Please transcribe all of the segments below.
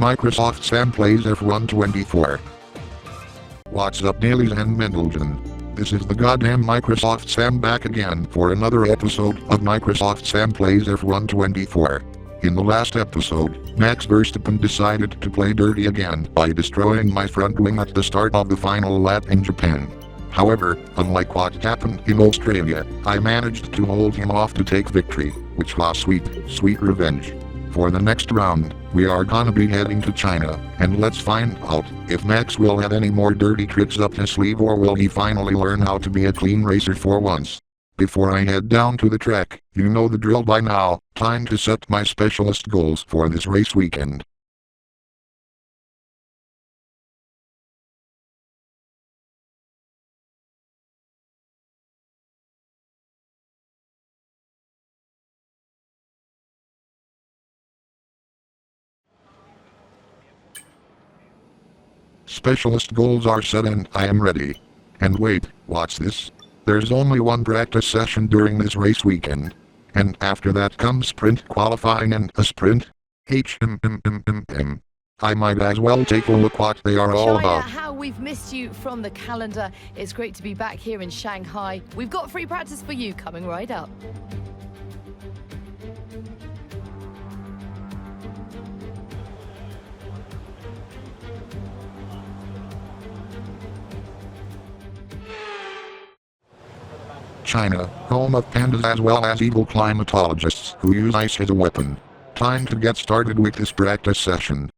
Microsoft Sam Plays F1 24. What's up, Dailies and Mendelgen? This is the goddamn Microsoft Sam back again for another episode of Microsoft Sam Plays F1 24. In the last episode, Max Verstappen decided to play dirty again by destroying my front wing at the start of the final lap in Japan. However, unlike what happened in Australia, I managed to hold him off to take victory, which was sweet, sweet revenge. For the next round, we are gonna be heading to China, and let's find out if Max will have any more dirty tricks up his sleeve or will he finally learn how to be a clean racer for once. Before I head down to the track, you know the drill by now, time to set my specialist goals for this race weekend. Specialist goals are set and I am ready. And wait, what's this? There's only one practice session during this race weekend. And after that comes sprint qualifying and a sprint? I might as well take a look what they are all about. China, how we've missed you from the calendar. It's great to be back here in Shanghai. We've got free practice for you coming right up. China, home of pandas as well as evil climatologists who use ice as a weapon. Time to get started with this practice session.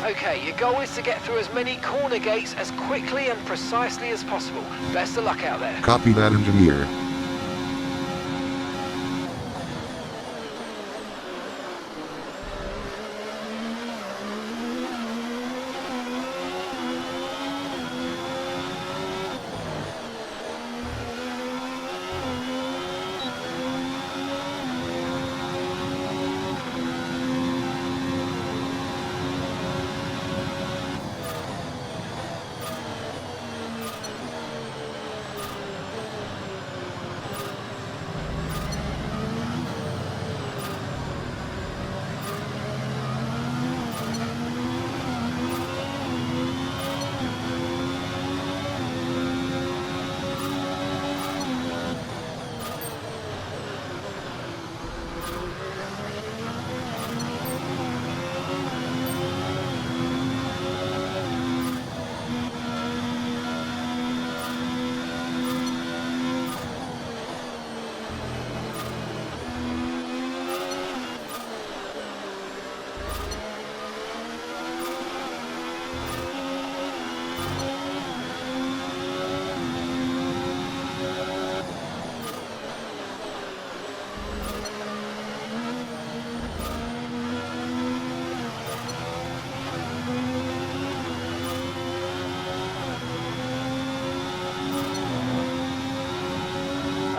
Okay, your goal is to get through as many corner gates as quickly and precisely as possible. Best of luck out there. Copy that, engineer.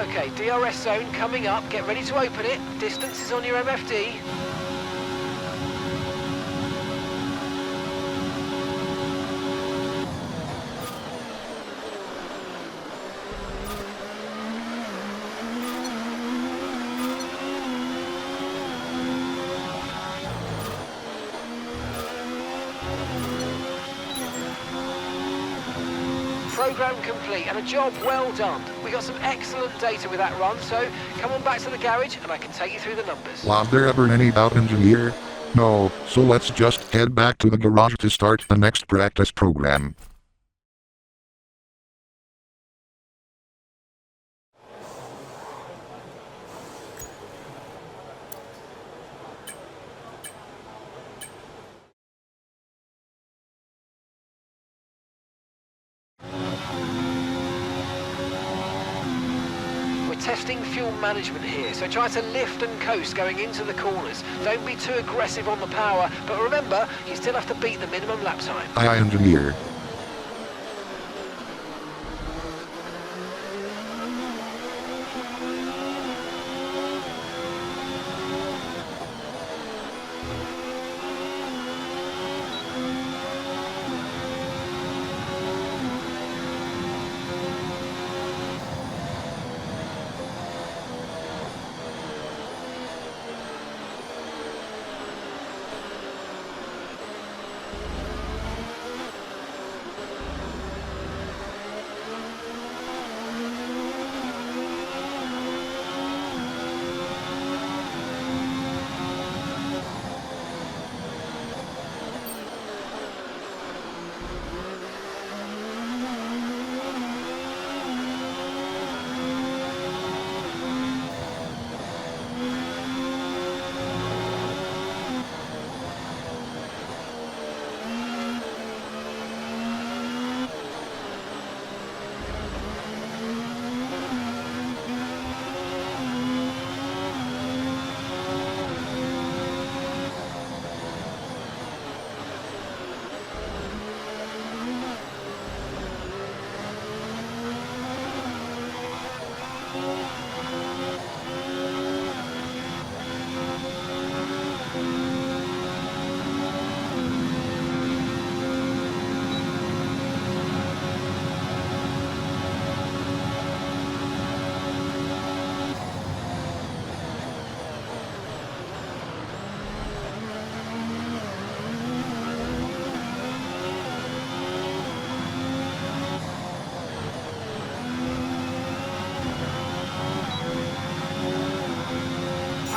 Okay, DRS zone coming up. Get ready to open it. Distance is on your MFD. Program complete and a job well done. We got some excellent data with that run, so come on back to the garage and I can take you through the numbers. Was there ever any doubt, engineer? No, so let's just head back to the garage to start the next practice program. Testing fuel management here, so try to lift and coast going into the corners. Don't be too aggressive on the power, but remember, you still have to beat the minimum lap time. Aye, engineer.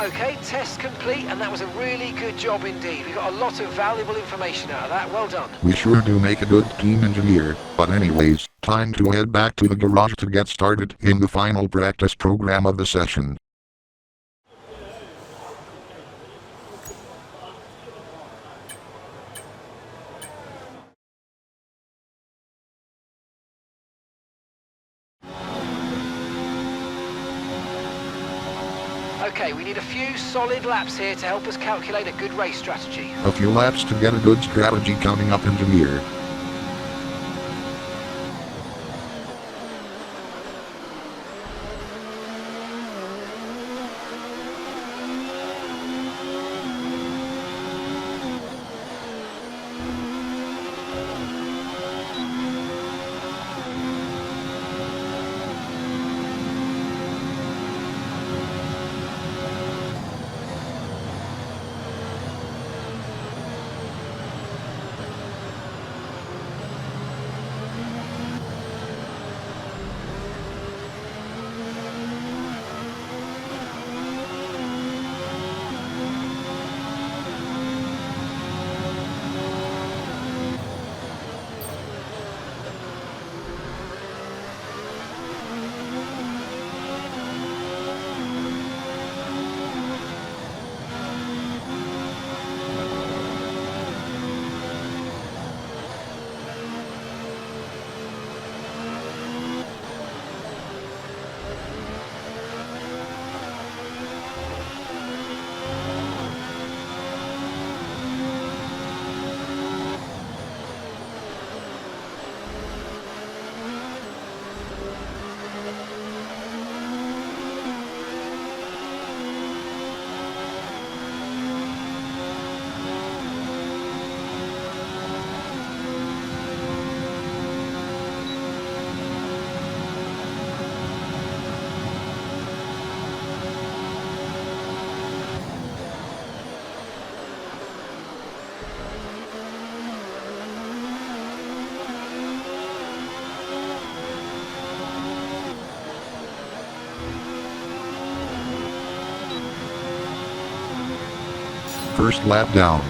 Okay, test complete, and that was a really good job indeed. We got a lot of valuable information out of that. Well done. We sure do make a good team engineer. But anyways, time to head back to the garage to get started in the final practice program of the session. Okay, we need a few solid laps here to help us calculate a good race strategy. A few laps to get a good strategy coming up, engineer. First lap down.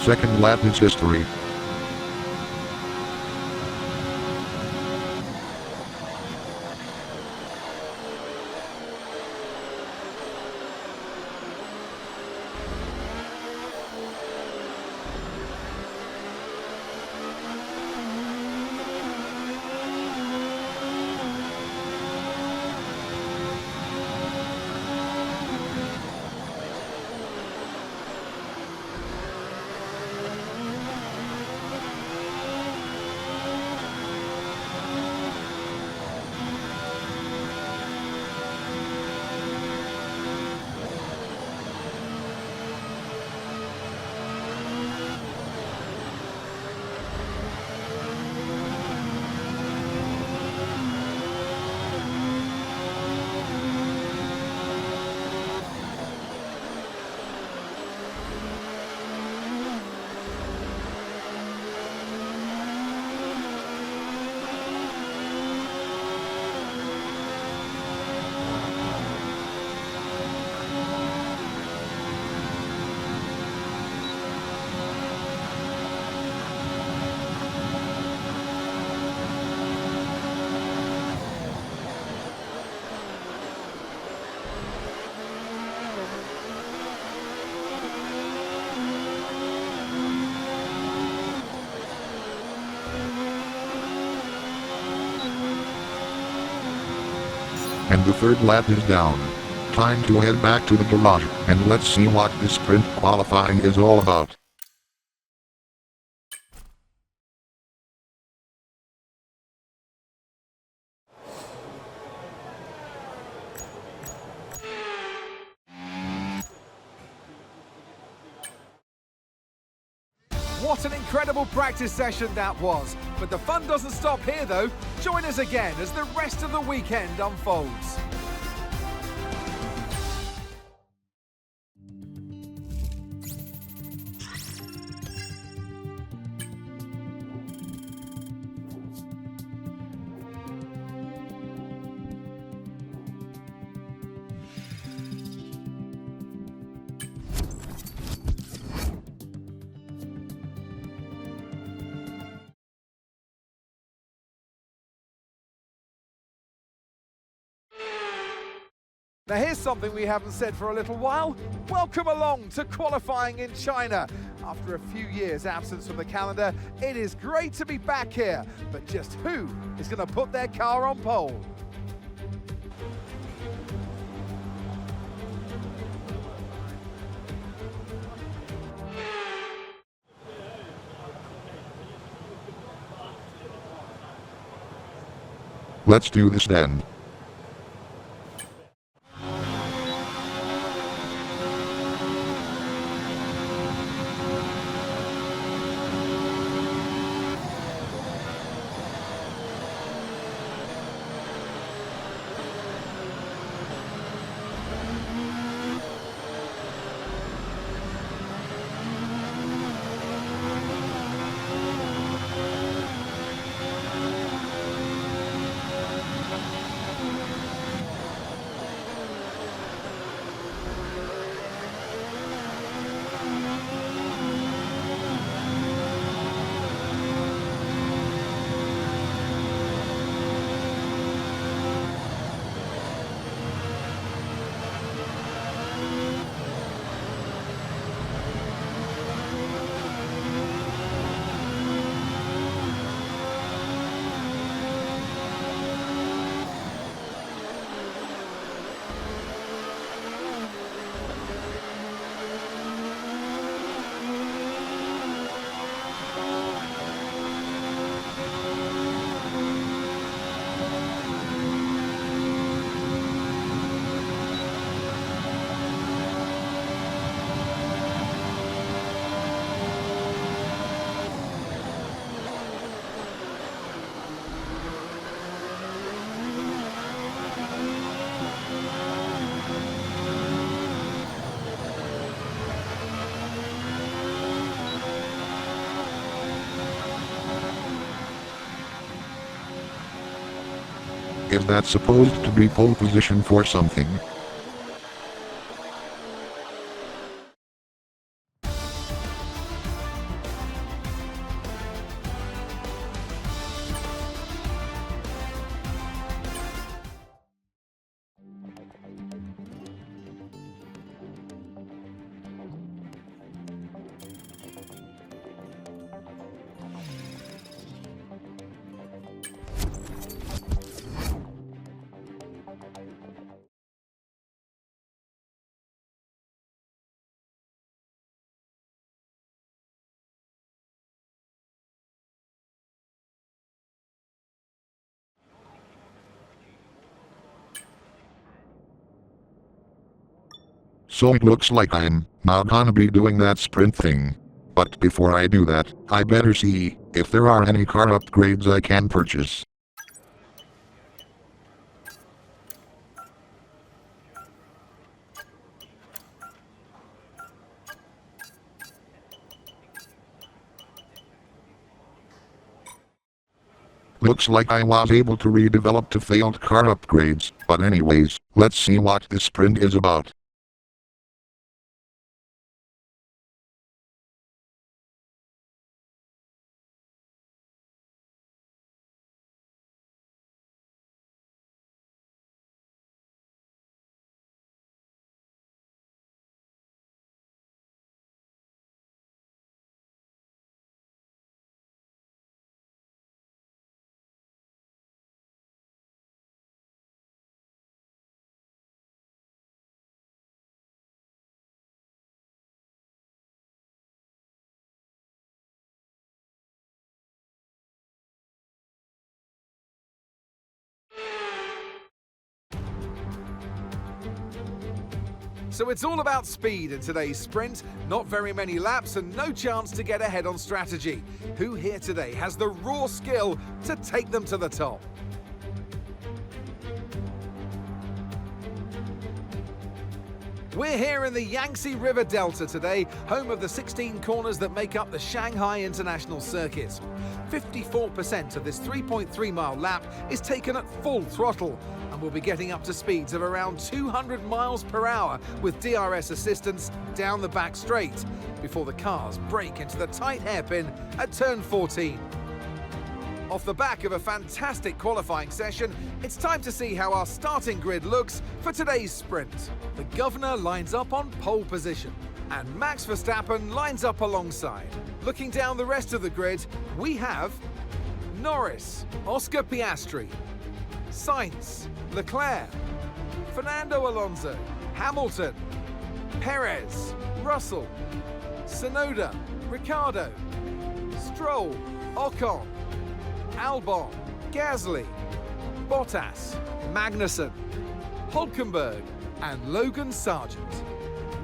Second lap is history. and the third lap is down. Time to head back to the garage, and let's see what this sprint qualifying is all about. What an incredible practice session that was. But the fun doesn't stop here though. Join us again as the rest of the weekend unfolds. Now here's something we haven't said for a little while. Welcome along to qualifying in China. After a few years absence from the calendar, it is great to be back here. But just who is going to put their car on pole? Let's do this then. Is that supposed to be pole position for something? So it looks like I'm now gonna be doing that sprint thing. But before I do that, I better see if there are any car upgrades I can purchase. Looks like I was able to redevelop to failed car upgrades, but anyways, let's see what this sprint is about. So it's all about speed in today's sprint. Not very many laps and no chance to get ahead on strategy. Who here today has the raw skill to take them to the top? We're here in the Yangtze River Delta today, home of the 16 corners that make up the Shanghai International Circuit. 54% of this 3.3-mile lap is taken at full throttle, and we'll be getting up to speeds of around 200 miles per hour with DRS assistance down the back straight, before the cars break into the tight hairpin at turn 14. Off the back of a fantastic qualifying session, it's time to see how our starting grid looks for today's sprint. The governor lines up on pole position, and Max Verstappen lines up alongside. Looking down the rest of the grid, we have Norris, Oscar Piastri, Sainz, Leclerc, Fernando Alonso, Hamilton, Perez, Russell, Tsunoda, Ricciardo, Stroll, Ocon, Albon, Gasly, Bottas, Magnussen, Hülkenberg and Logan Sargent.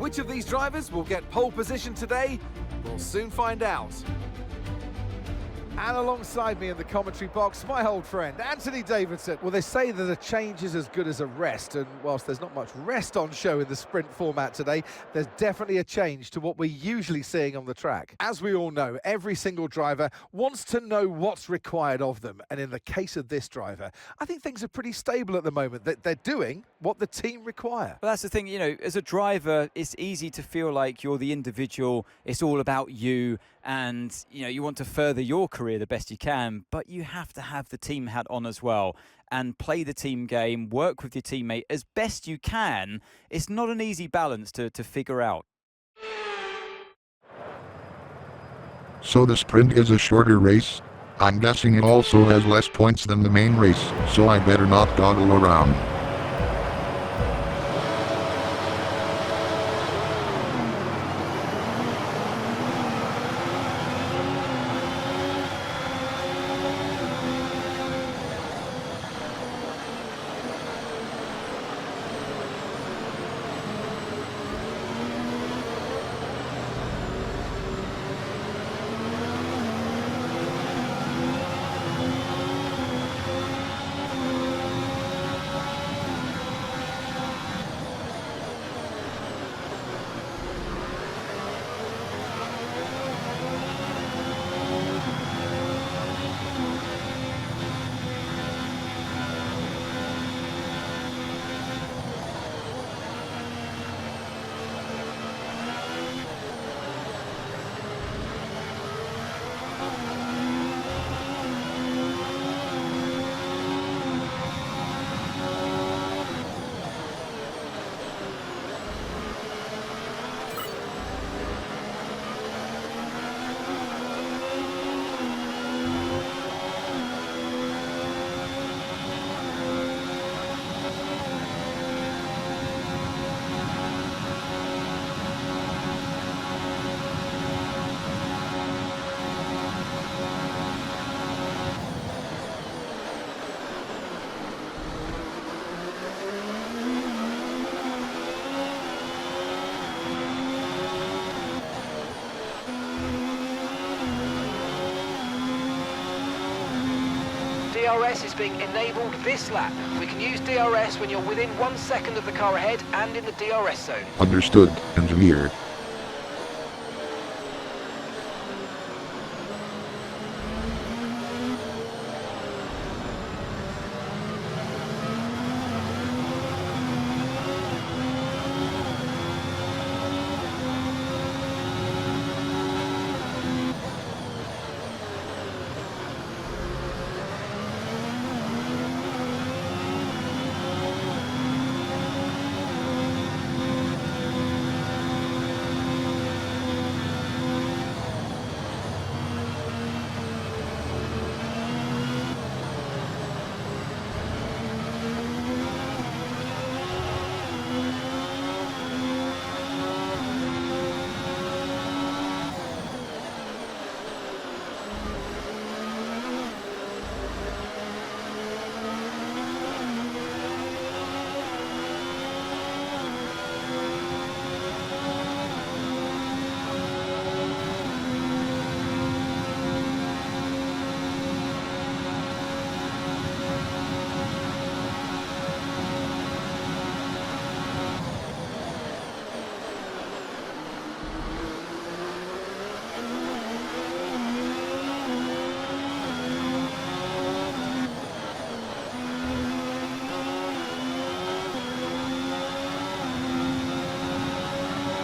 Which of these drivers will get pole position today? We'll soon find out. And alongside me in the commentary box, my old friend, Anthony Davidson. Well, they say that a change is as good as a rest, and whilst there's not much rest on show in the sprint format today, there's definitely a change to what we're usually seeing on the track. As we all know, every single driver wants to know what's required of them, and in the case of this driver, I think things are pretty stable at the moment. That they're doing what the team require. Well, that's the thing, you know, as a driver, it's easy to feel like you're the individual, it's all about you, and you want to further your career the best you can, but you have to have the team hat on as well and play the team game, work with your teammate as best you can. It's not an easy balance to figure out. So the sprint is a shorter race? I'm guessing it also has less points than the main race, so I better not dawdle around. DRS is being enabled this lap. We can use DRS when you're within 1 second of the car ahead and in the DRS zone. Understood, engineer.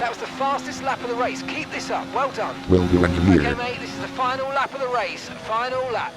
That was the fastest lap of the race. Keep this up. Well done. Will do, engineer. Okay, mate, this is the final lap of the race. Final lap.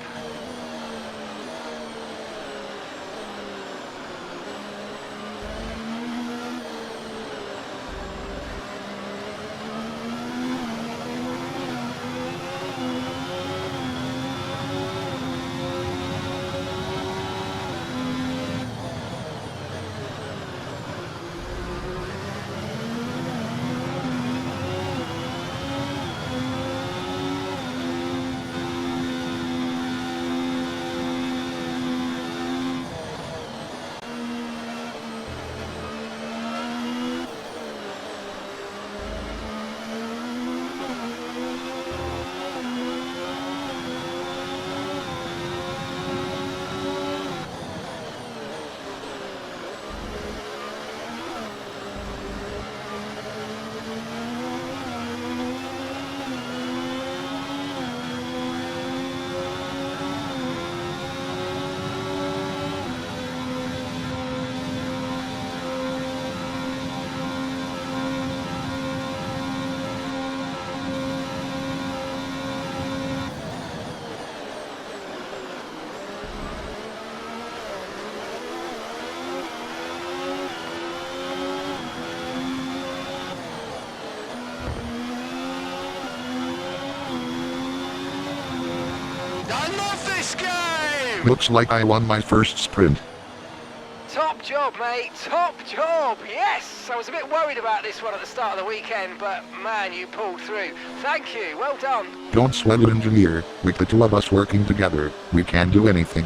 I love this game! Looks like I won my first sprint. Top job, mate. Top job. Yes! I was a bit worried about this one at the start of the weekend, but man, you pulled through. Thank you. Well done. Don't sweat it, engineer. With the two of us working together, we can do anything.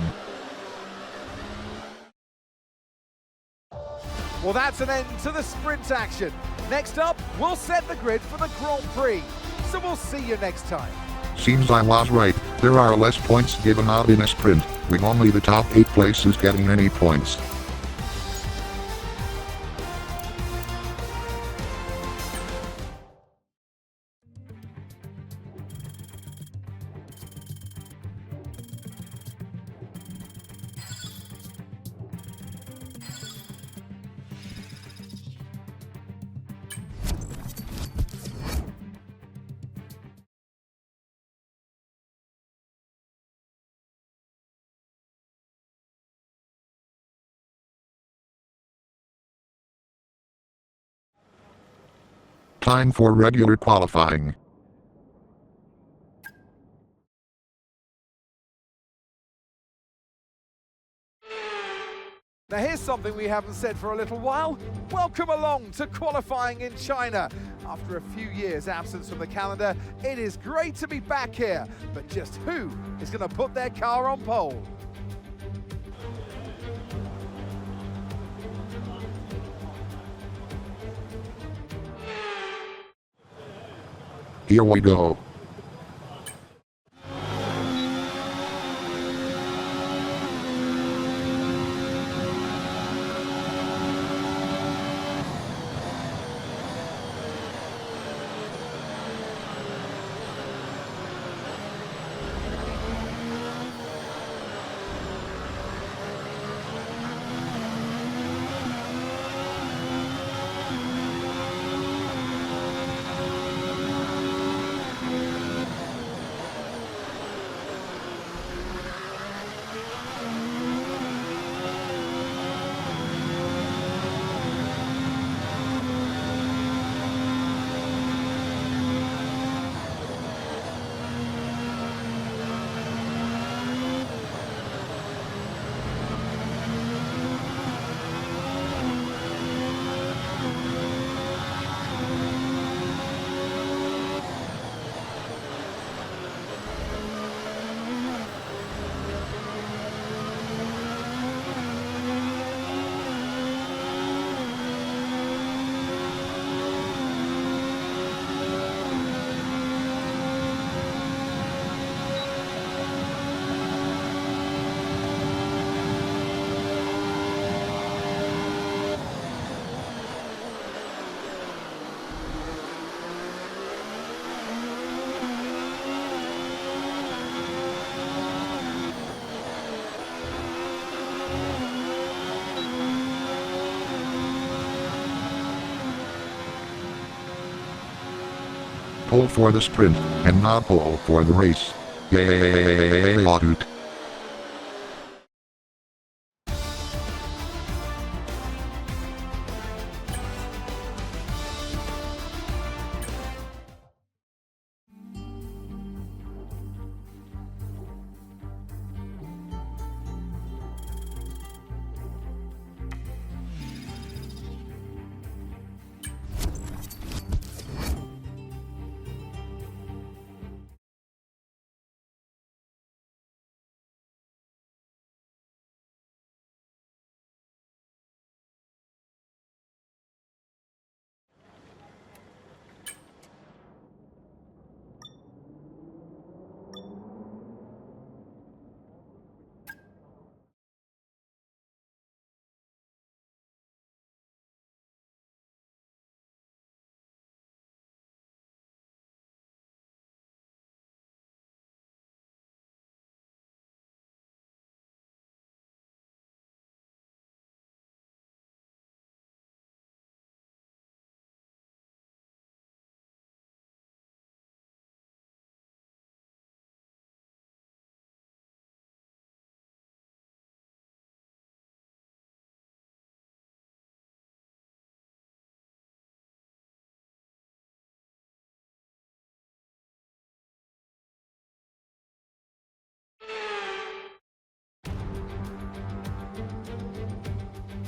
Well, that's an end to the sprint action. Next up, we'll set the grid for the Grand Prix. So we'll see you next time. Seems I was right. There are less points given out in a sprint, with only the top 8 places getting any points. Time for regular qualifying. Now here's something we haven't said for a little while. Welcome along to qualifying in China. After a few years' absence from the calendar, it is great to be back here. But just who is going to put their car on pole? Here we go. pole for the sprint, and not pole for the race. Yay!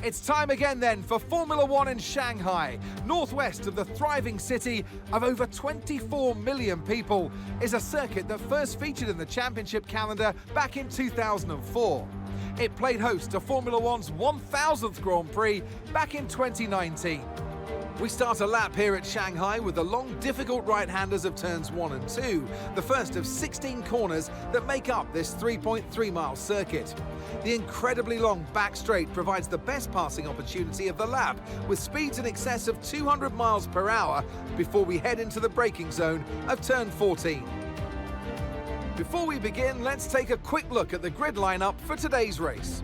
It's time again then for Formula One in Shanghai. Northwest of the thriving city of over 24 million people is a circuit that first featured in the championship calendar back in 2004. It played host to Formula One's 1000th Grand Prix back in 2019. We start a lap here at Shanghai with the long, difficult right-handers of turns 1 and 2, the first of 16 corners that make up this 3.3-mile circuit. The incredibly long back straight provides the best passing opportunity of the lap, with speeds in excess of 200 miles per hour before we head into the braking zone of turn 14. Before we begin, let's take a quick look at the grid lineup for today's race.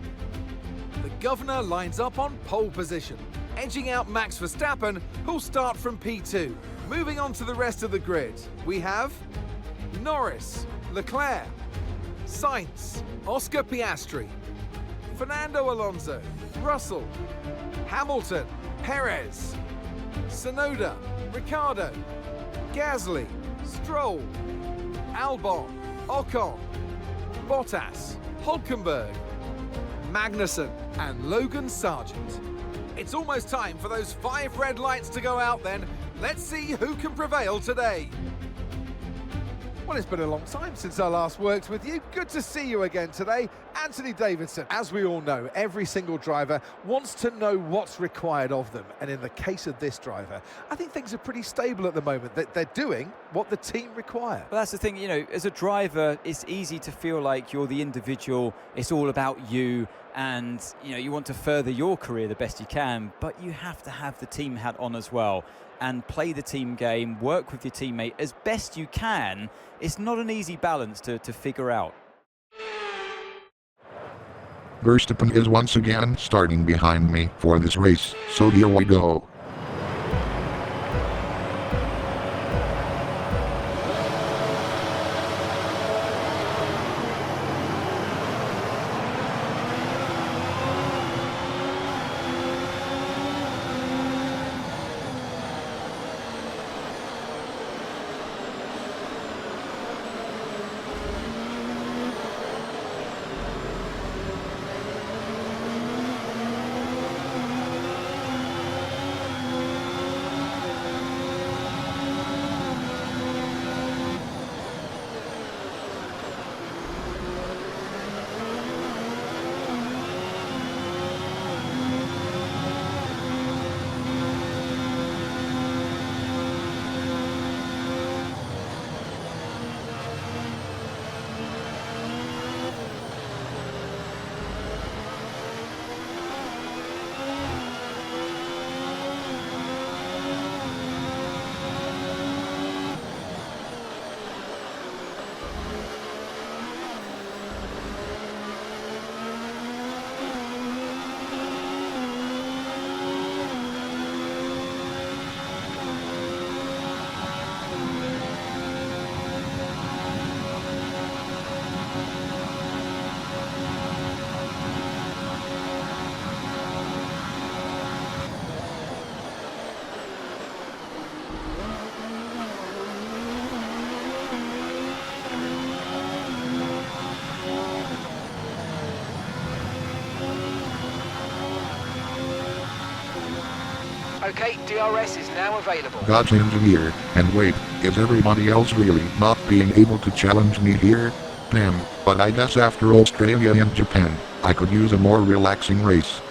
The governor lines up on pole position, edging out Max Verstappen, who'll start from P2. Moving on to the rest of the grid, we have Norris, Leclerc, Sainz, Oscar Piastri, Fernando Alonso, Russell, Hamilton, Perez, Tsunoda, Ricciardo, Gasly, Stroll, Albon, Ocon, Bottas, Hülkenberg, Magnussen and Logan Sargent. It's almost time for those 5 red lights to go out then. Let's see who can prevail today. Well, it's been a long time since I last worked with you. Good to see you again today. Anthony Davidson. As we all know, every single driver wants to know what's required of them. And in the case of this driver, I think things are pretty stable at the moment. That they're doing what the team require. Well, that's the thing, as a driver, it's easy to feel like you're the individual. It's all about you. And, you want to further your career the best you can, but you have to have the team hat on as well and play the team game, work with your teammate as best you can. It's not an easy balance to figure out. Verstappen is once again starting behind me for this race, so here we go. Okay, DRS is now available. God's engineer, and wait, is everybody else really not being able to challenge me here? Damn, but I guess after Australia and Japan, I could use a more relaxing race.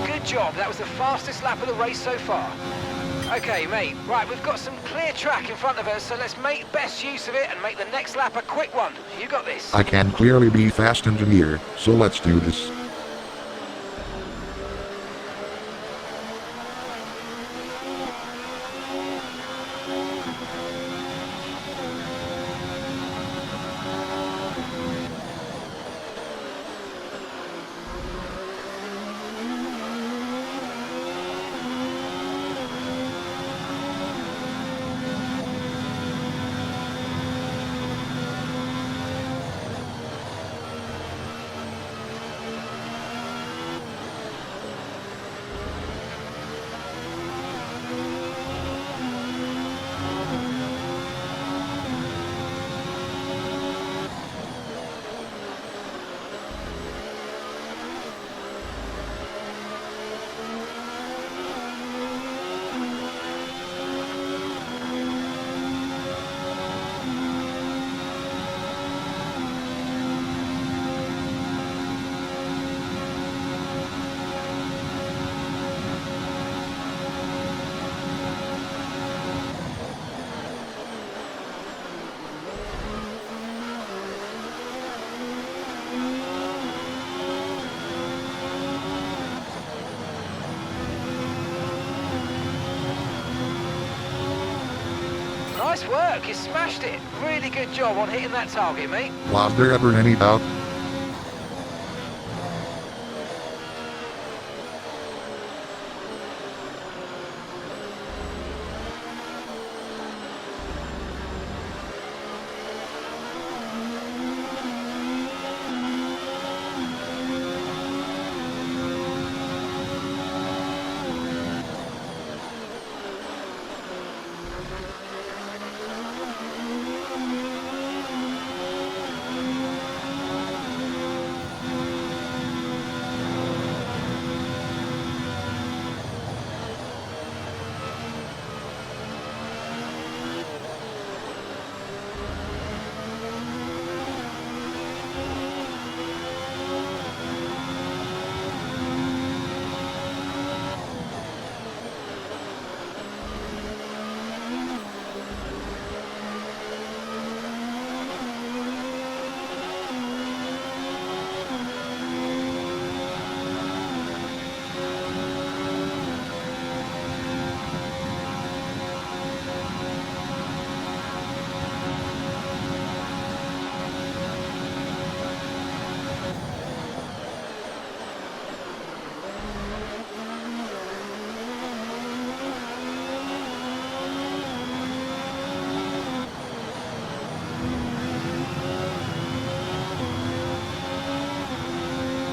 Good job, that was the fastest lap of the race so far. Okay, mate, right, we've got some clear track in front of us, so let's make best use of it and make the next lap a quick one. You got this. I can clearly be fast engineer, so let's do this. Nice work, you smashed it. Really good job on hitting that target, mate. Was there ever any doubt?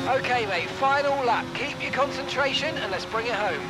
Okay, mate, final lap. Keep your concentration and let's bring it home.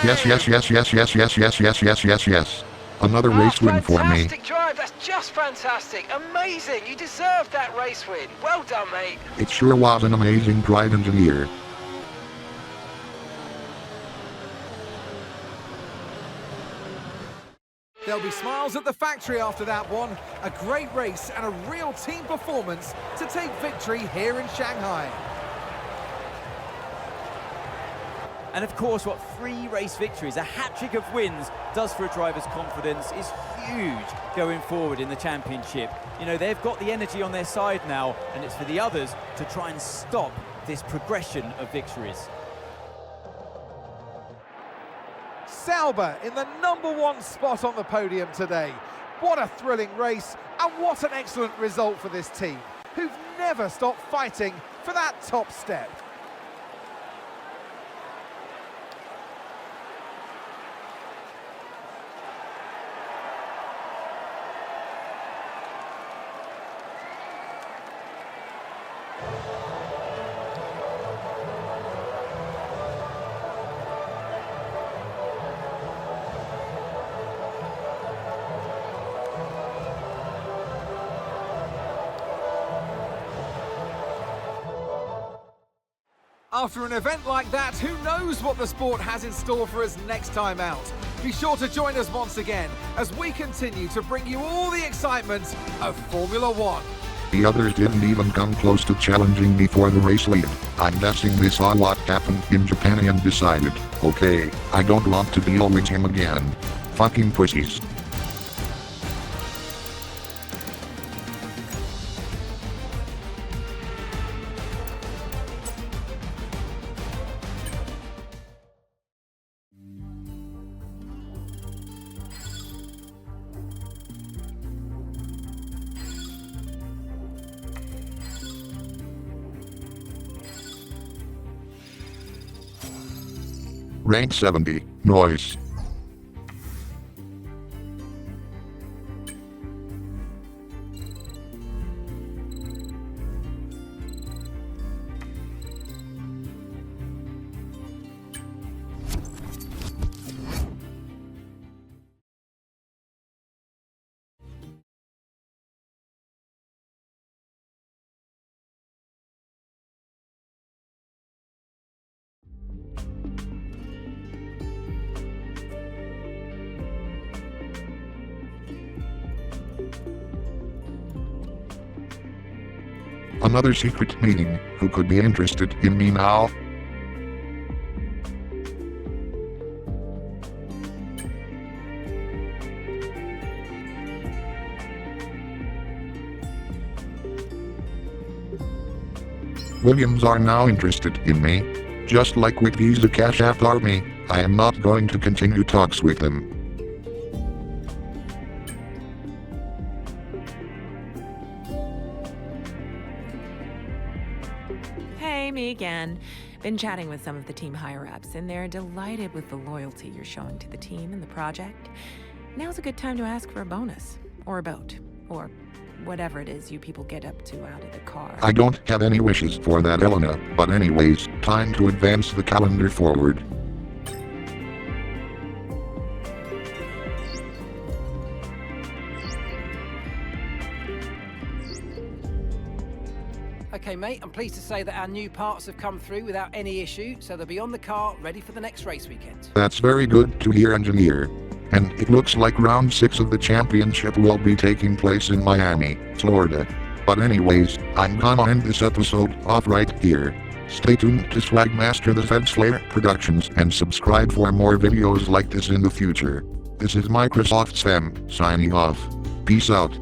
Yes, yes, yes, yes, yes, yes, yes, yes, yes, yes, yes. Another race win for me. Fantastic drive, that's just fantastic. Amazing, you deserved that race win. Well done, mate. It sure was an amazing drive, engineer. There'll be smiles at the factory after that one. A great race and a real team performance to take victory here in Shanghai. And of course, what 3 race victories, a hat-trick of wins, does for a driver's confidence is huge going forward in the championship. You know, they've got the energy on their side now, and it's for the others to try and stop this progression of victories. Sauber in the #1 spot on the podium today. What a thrilling race, and what an excellent result for this team, who've never stopped fighting for that top step. After an event like that, who knows what the sport has in store for us next time out? Be sure to join us once again as we continue to bring you all the excitement of Formula One. The others didn't even come close to challenging me for the race lead. I'm guessing they saw what happened in Japan and decided, okay, I don't want to deal with him again. Fucking pussies. Rank 70, noise. Another secret meeting. Who could be interested in me now? Williams are now interested in me. Just like with Visa Cash App Army, I am not going to continue talks with them. Hey, me again. Been chatting with some of the team higher-ups, and they're delighted with the loyalty you're showing to the team and the project. Now's a good time to ask for a bonus, or a boat, or whatever it is you people get up to out of the car. I don't have any wishes for that, Elena, but anyways, time to advance the calendar forward. Okay, mate, I'm pleased to say that our new parts have come through without any issue, so they'll be on the car, ready for the next race weekend. That's very good to hear, engineer. And it looks like round 6 of the championship will be taking place in Miami, Florida. But anyways, I'm gonna end this episode off right here. Stay tuned to Swagmaster the Fed Slayer Productions and subscribe for more videos like this in the future. This is Microsoft Sam, signing off. Peace out.